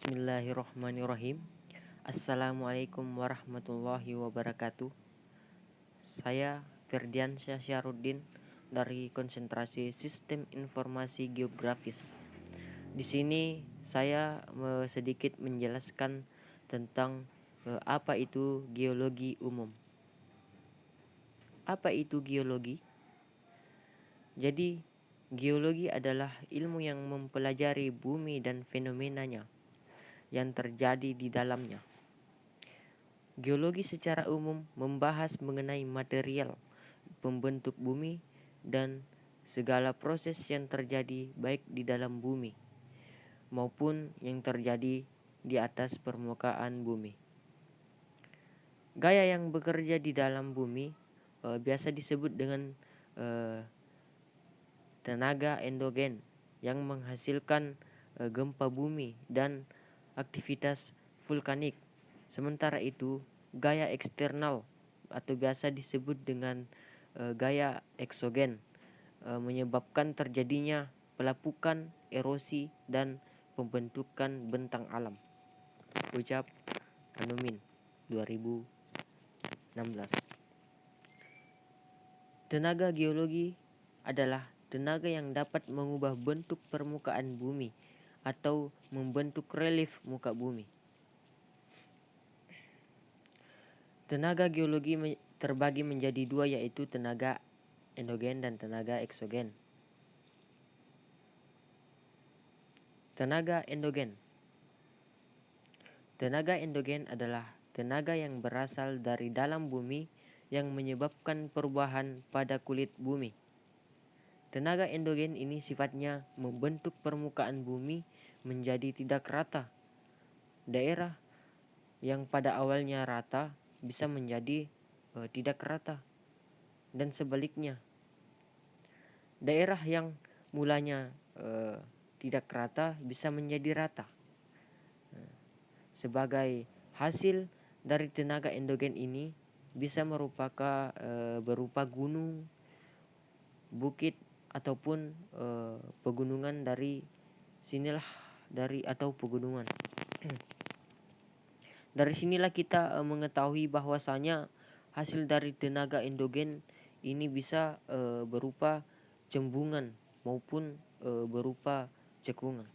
Bismillahirrahmanirrahim. Assalamualaikum warahmatullahi wabarakatuh. Saya Ferdiansyah Syahruddin dari Konsentrasi Sistem Informasi Geografis. Di sini saya sedikit menjelaskan tentang apa itu geologi umum. Apa itu geologi? Jadi, geologi adalah ilmu yang mempelajari bumi dan fenomenanya yang terjadi di dalamnya. Geologi secara umum membahas mengenai material pembentuk bumi dan segala proses yang terjadi baik di dalam bumi maupun yang terjadi di atas permukaan bumi. Gaya yang bekerja di dalam bumi biasa disebut dengan tenaga endogen yang menghasilkan gempa bumi dan aktivitas vulkanik. Sementara itu, gaya eksternal atau biasa disebut dengan gaya eksogen menyebabkan terjadinya pelapukan, erosi, dan pembentukan bentang alam. Ucap Anumin 2016. Tenaga geologi adalah tenaga yang dapat mengubah bentuk permukaan bumi atau membentuk relief muka bumi. Tenaga geologi terbagi menjadi dua, yaitu tenaga endogen dan tenaga eksogen. Tenaga endogen. Tenaga endogen adalah tenaga yang berasal dari dalam bumi yang menyebabkan perubahan pada kulit bumi. Tenaga endogen ini sifatnya membentuk permukaan bumi menjadi tidak rata. Daerah yang pada awalnya rata bisa menjadi tidak rata, dan sebaliknya. Daerah yang mulanya tidak rata bisa menjadi rata. Sebagai hasil dari tenaga endogen ini bisa berupa gunung, bukit, ataupun pegunungan pegunungan. Dari sinilah kita mengetahui bahwasanya hasil dari tenaga endogen ini bisa berupa cembungan maupun berupa cekungan.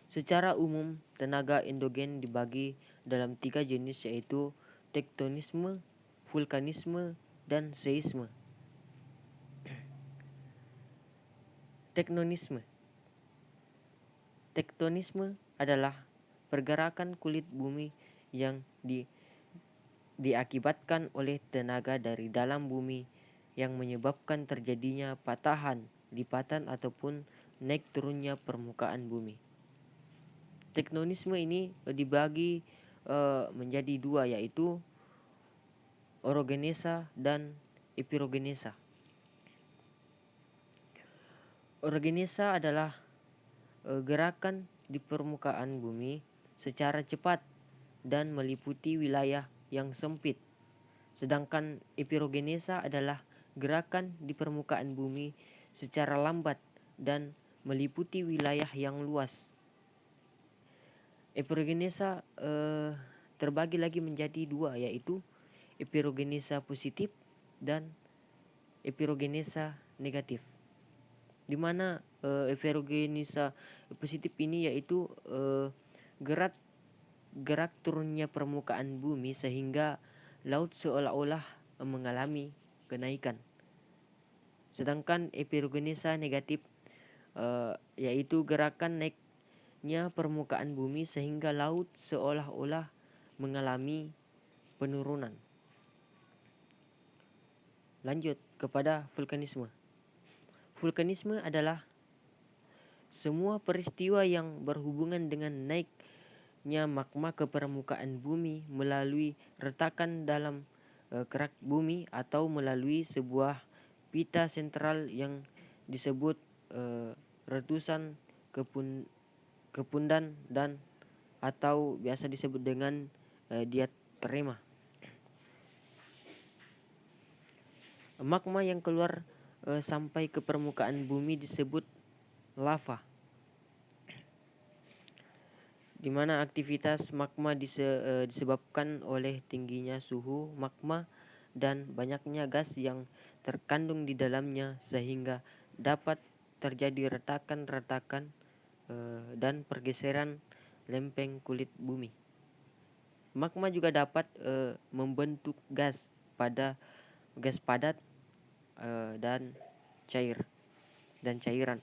Secara umum, tenaga endogen dibagi dalam 3 jenis, yaitu tektonisme, vulkanisme, dan seisme. Tektonisme adalah pergerakan kulit bumi yang diakibatkan oleh tenaga dari dalam bumi yang menyebabkan terjadinya patahan, lipatan, ataupun naik turunnya permukaan bumi. Tektonisme ini dibagi menjadi dua, yaitu orogenesa dan epirogenesa. Orogenesa adalah gerakan di permukaan bumi secara cepat dan meliputi wilayah yang sempit. Sedangkan epirogenesa adalah gerakan di permukaan bumi secara lambat dan meliputi wilayah yang luas. Epirogenesa terbagi lagi menjadi dua, yaitu epirogenesa positif dan epirogenesa negatif. Di mana epirogenesa positif ini yaitu gerak turunnya permukaan bumi sehingga laut seolah-olah mengalami kenaikan. Sedangkan epirogenesa negatif yaitu gerakan naiknya permukaan bumi sehingga laut seolah-olah mengalami penurunan. Lanjut kepada vulkanisme. Vulkanisme adalah semua peristiwa yang berhubungan dengan naiknya magma ke permukaan bumi melalui retakan dalam kerak bumi atau melalui sebuah pita sentral yang disebut letusan kepundan dan atau biasa disebut dengan diatrema. Magma yang keluar sampai ke permukaan bumi disebut lava. di mana aktivitas magma disebabkan oleh tingginya suhu magma dan banyaknya gas yang terkandung di dalamnya sehingga dapat terjadi retakan-retakan dan pergeseran lempeng kulit bumi. Magma juga dapat membentuk gas padat dan cairan.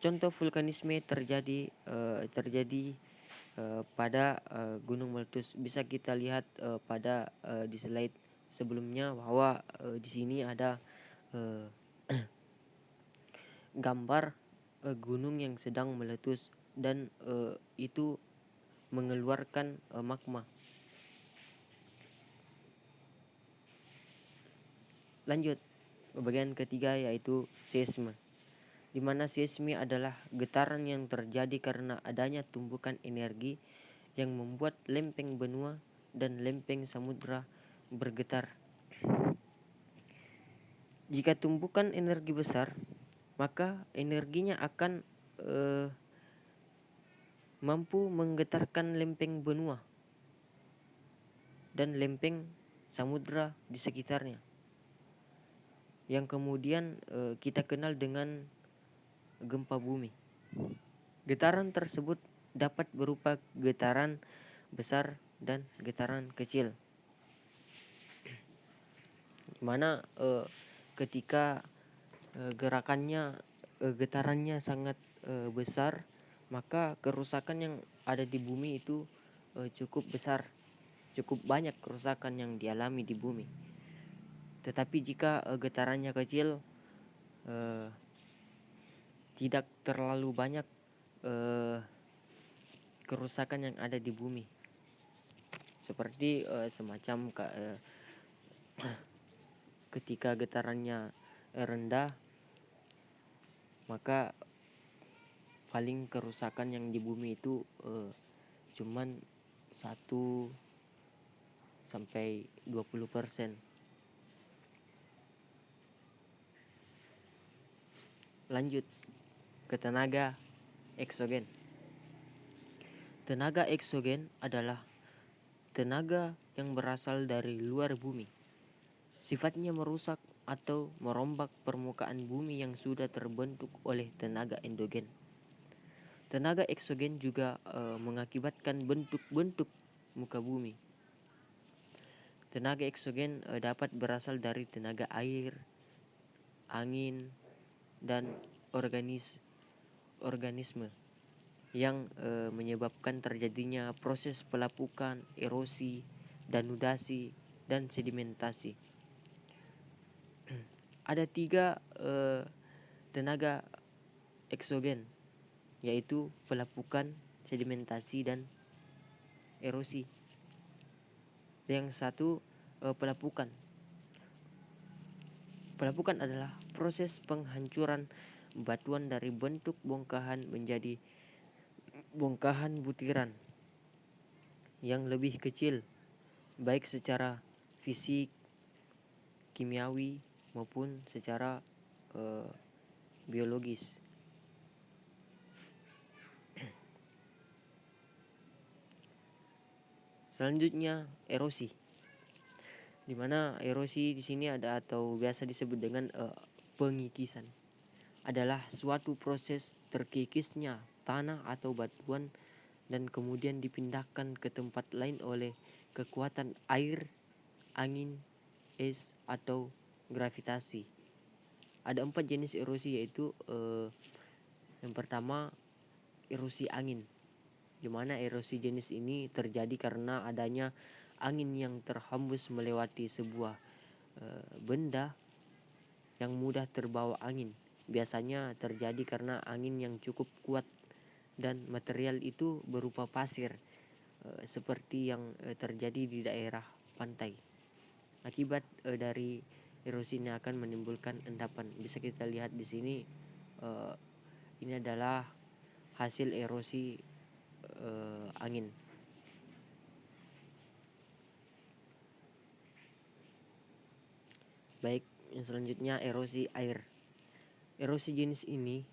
Contoh vulkanisme terjadi pada gunung meletus. Bisa kita lihat pada di slide sebelumnya bahwa di sini ada uh, gambar gunung yang sedang meletus dan itu mengeluarkan magma. Lanjut, bagian ketiga yaitu seisme, di mana seisme adalah getaran yang terjadi karena adanya tumbukan energi yang membuat lempeng benua dan lempeng samudra bergetar. Jika tumbukan energi besar, maka energinya akan mampu menggetarkan lempeng benua dan lempeng samudra di sekitarnya, yang kemudian kita kenal dengan gempa bumi. Getaran tersebut dapat berupa getaran besar dan getaran kecil, mana ketika getarannya sangat besar, maka kerusakan yang ada di bumi itu cukup besar, cukup banyak kerusakan yang dialami di bumi. Tetapi jika getarannya kecil, tidak terlalu banyak kerusakan yang ada di bumi, seperti semacam ketika getarannya rendah, maka paling kerusakan yang di bumi itu cuman 1-20%. Lanjut ke tenaga eksogen. Tenaga eksogen adalah tenaga yang berasal dari luar bumi. Sifatnya merusak atau merombak permukaan bumi yang sudah terbentuk oleh tenaga endogen. Tenaga eksogen juga mengakibatkan bentuk-bentuk muka bumi. Tenaga eksogen dapat berasal dari tenaga air, angin, dan organisme yang menyebabkan terjadinya proses pelapukan, erosi, danudasi, dan sedimentasi. Ada 3 tenaga eksogen, yaitu pelapukan, sedimentasi, dan erosi. Yang satu, pelapukan. Pelapukan adalah proses penghancuran batuan dari bentuk bongkahan menjadi bongkahan butiran yang lebih kecil, baik secara fisik, kimiawi, maupun secara biologis. Selanjutnya, erosi, di mana erosi di sini ada atau biasa disebut dengan pengikisan, adalah suatu proses terkikisnya tanah atau batuan dan kemudian dipindahkan ke tempat lain oleh kekuatan air, angin, es, atau gravitasi. Ada 4 jenis erosi, yaitu yang pertama, erosi angin, di mana erosi jenis ini terjadi karena adanya angin yang terhembus melewati sebuah benda yang mudah terbawa angin. Biasanya terjadi karena angin yang cukup kuat dan material itu berupa pasir, seperti yang terjadi di daerah pantai. Akibat dari erosi ini akan menimbulkan endapan. Bisa kita lihat di sini, ini adalah hasil erosi angin. Baik, yang selanjutnya erosi air. Erosi jenis ini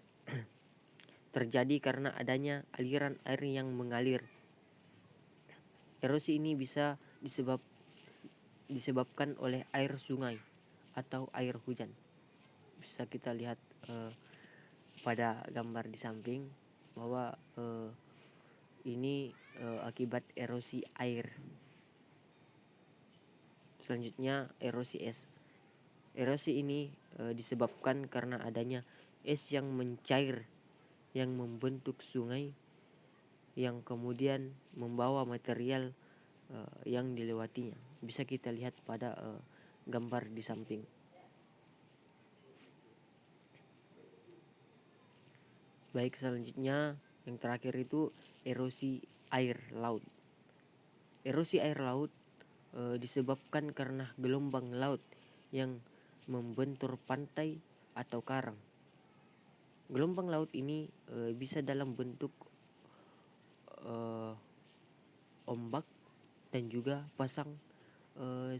terjadi karena adanya aliran air yang mengalir. Erosi ini bisa disebabkan oleh air sungai atau air hujan. Bisa kita lihat pada gambar di samping bahwa ini akibat erosi air. Selanjutnya erosi es. Erosi ini disebabkan karena adanya es yang mencair yang membentuk sungai yang kemudian membawa material yang dilewatinya. Bisa kita lihat pada gambar di samping. Baik, selanjutnya yang terakhir itu erosi air laut. Erosi air laut disebabkan karena gelombang laut yang membentur pantai atau karang. Gelombang laut ini bisa dalam bentuk ombak dan juga pasang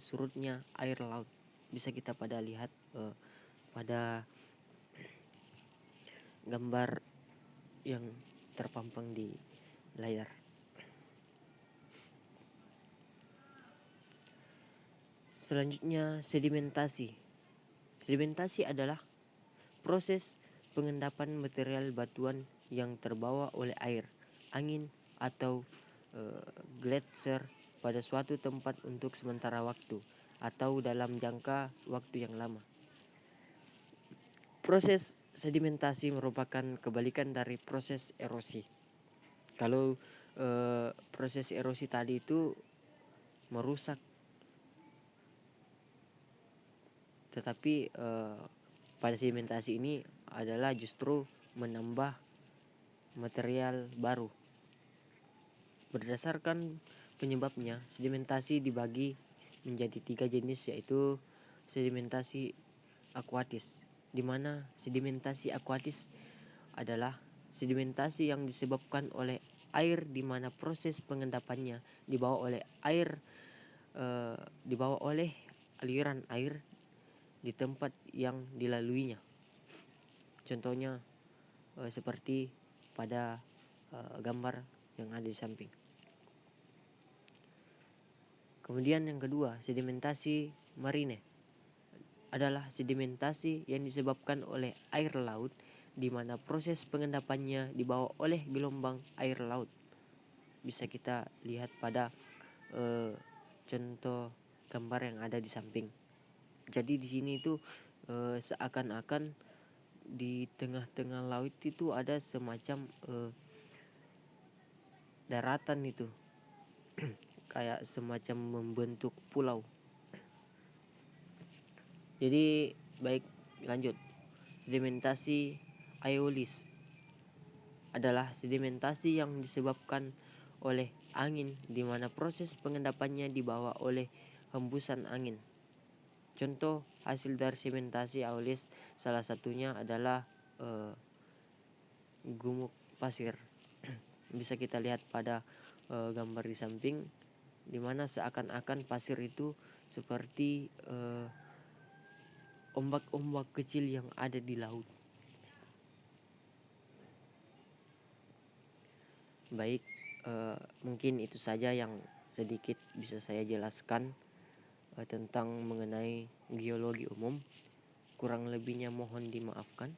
surutnya air laut. Bisa kita pada lihat pada gambar yang terpampang di layar. Selanjutnya sedimentasi. Sedimentasi adalah proses pengendapan material batuan yang terbawa oleh air, angin, atau gletser pada suatu tempat untuk sementara waktu atau dalam jangka waktu yang lama. Proses sedimentasi merupakan kebalikan dari proses erosi. Kalau proses erosi tadi itu merusak, tetapi pada sedimentasi ini adalah justru menambah material baru. Berdasarkan penyebabnya, sedimentasi dibagi menjadi 3 jenis, yaitu sedimentasi akuatis, di mana sedimentasi akuatis adalah sedimentasi yang disebabkan oleh air di mana proses pengendapannya dibawa oleh aliran air di tempat yang dilaluinya. Contohnya seperti pada gambar yang ada di samping. Kemudian yang kedua, sedimentasi marine adalah sedimentasi yang disebabkan oleh air laut di mana proses pengendapannya dibawa oleh gelombang air laut. Bisa kita lihat pada contoh gambar yang ada di samping. Jadi di sini itu seakan-akan di tengah-tengah laut itu ada semacam daratan itu kayak semacam membentuk pulau. Jadi baik, lanjut. Sedimentasi aeolis adalah sedimentasi yang disebabkan oleh angin di mana proses pengendapannya dibawa oleh hembusan angin. Contoh hasil dari sedimentasi aeolis salah satunya adalah gumuk pasir. Bisa kita lihat pada gambar di samping, di mana seakan-akan pasir itu seperti ombak-ombak kecil yang ada di laut. Baik, mungkin itu saja yang sedikit bisa saya jelaskan tentang mengenai geologi umum. Kurang lebihnya mohon dimaafkan.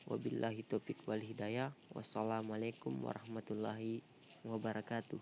Wabillahi taufiq wal hidayah. Wassalamualaikum warahmatullahi wabarakatuh.